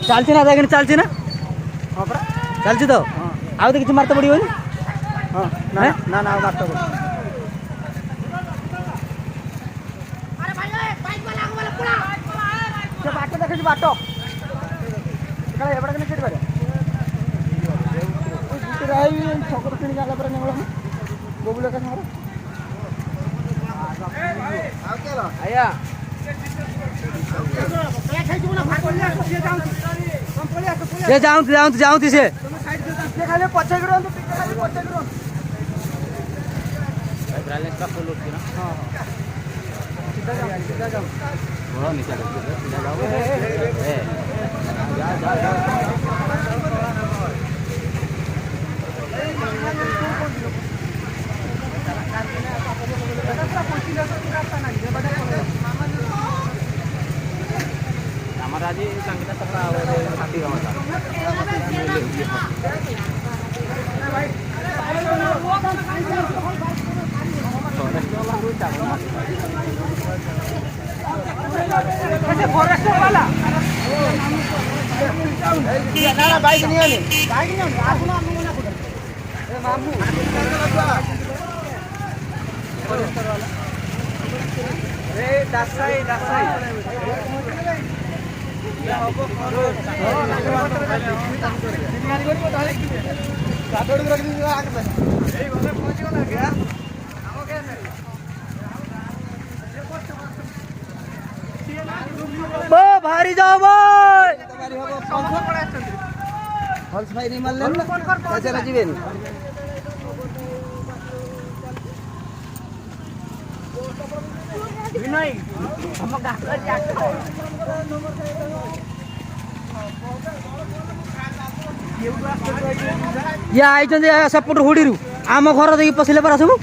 चलती ना देखने चलती ना हाँ परा चलती तो आउ तो किसी मारते पड़ो हाँ ना ना ना मारता पड़ो से बाट देखे बाट एपटे के छेड़ छक किणी आला पर नेवल बबुल का सारा आया ये जाऊँ से खाली पछे गिरो खाली पछे गिरो बैलेंस का फुल उठती ना हां सीधा जाओ थोड़ा नीचे सीधा जाओ जा हमारा जी संगीता सपना साथी का फॉरेस्ट वाला ना बाइक नहीं आनी आसुना हम ना ए मामू फॉरेस्टर वाला ए दासाई या होबो निगारी को डाले साडोड़ रख दी आगे पे ए घरे पहुंच गया क्या हम के बो भारी जाओ भाई हल्स भाई नहीं मारले कैसे राजीवेन विनय हम गाकर जाके या आइछन सेपट हुडी रु आम घर देखि पसिले पर आसबु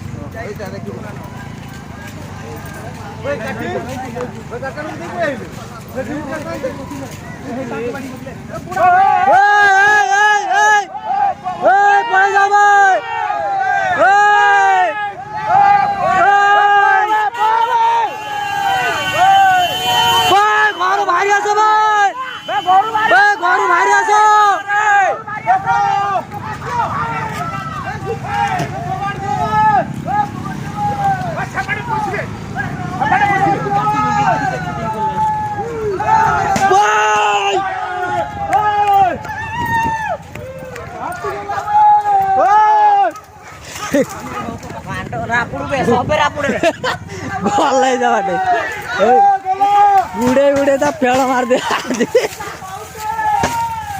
गुड़े ता फेड़ मार दे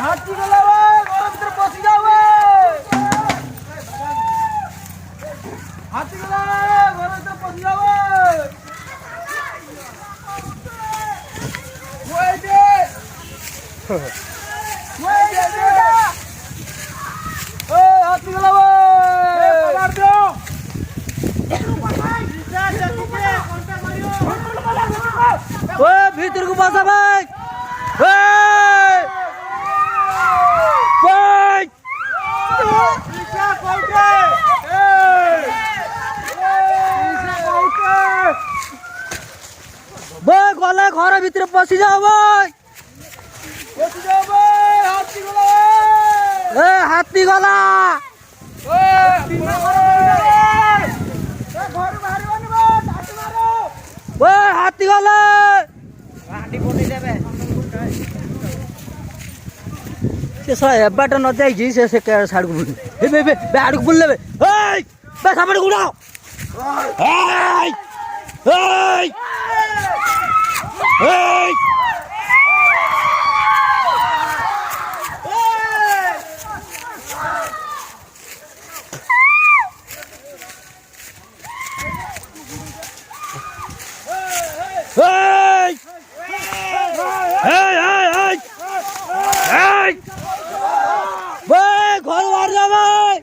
हाथी गला घर भीतर पसी जाओ हाथी गला घर भीतर पसी जाओ ओए दे ओ हाथी गला मार दो भीतर को पासा भाई गला घर भीतर पसी जाओ भाई हाथी गला हाथी गला एबाट न जाइए से साड़ को बुल आड़ को बुल सापड़ गुड़ाओ घर मार जा भाई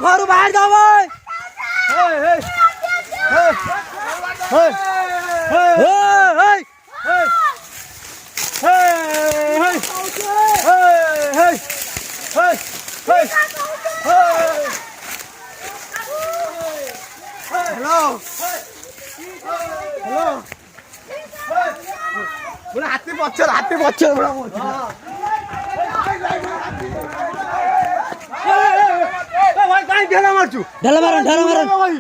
घर बाहर जाओ भाई हेलो हेलो बोला हाथी बच्चर बोला भाई काई ढेला मारचू ढेला मारो भाई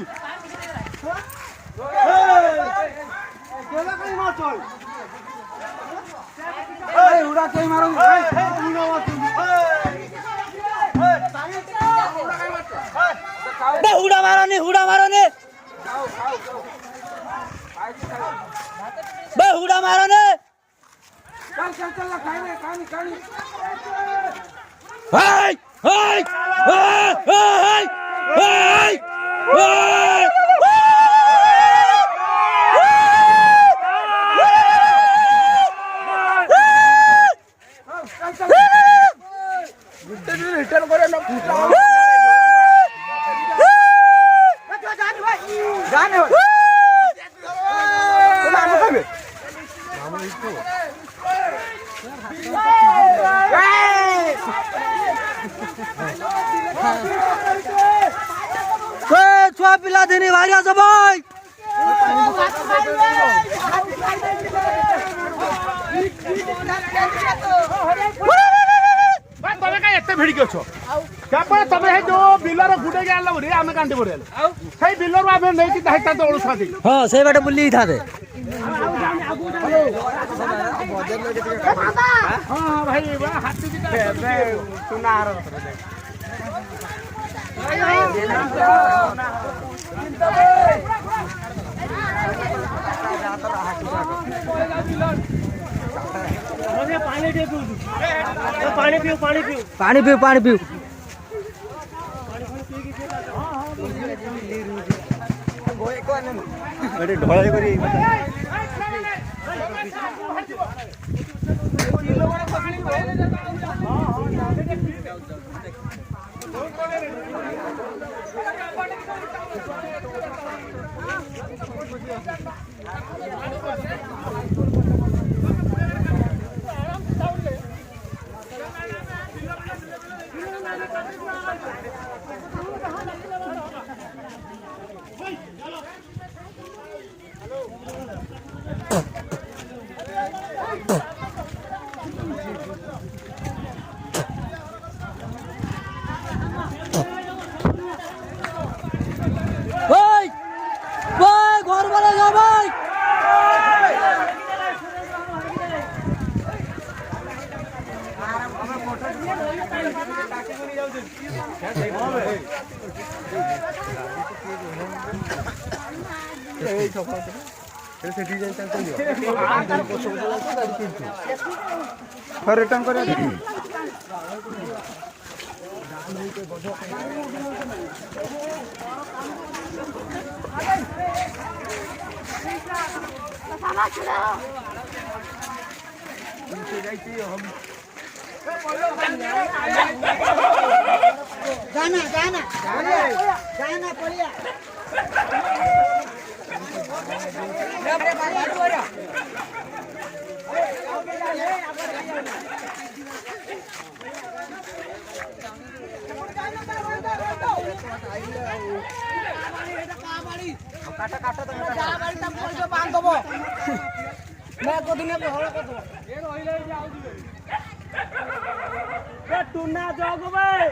ढेला काई मारचू उड़ा काई मारो उड़ा मारचू हुड़ा मारो ने हुड़ा मारो ने चल खाई हाय हाय हाय हाय हाय रिटर्न करे ना जाने हो नाम खाबे छुआ पिला देने भाई सब भाई तमे का एते भिड़ी के छो क्या तमे है जो बिलर गुडे के आला रे आमे कांटे पड़े सही बिलर आमे नै कि दाहिता तो ओळसा दी हां से बाटे बुल्ली था दे हां भाई बा हाथी दिटा सुनार पानी पियो ढोळे करी घर वाला जा भाई रिटर्न करे जाना पड़िया टूना जग भाई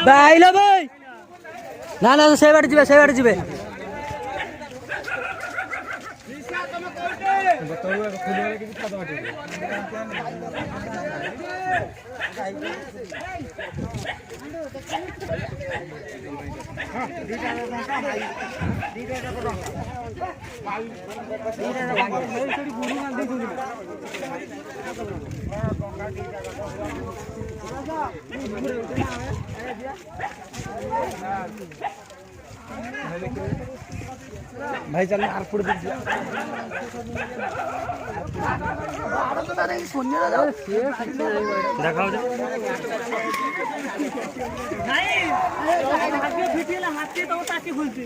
भाई ना ना से बाटे जीवे भाई चल आरपुर दिख गया देखाओ हाथी तो ताकि खुलती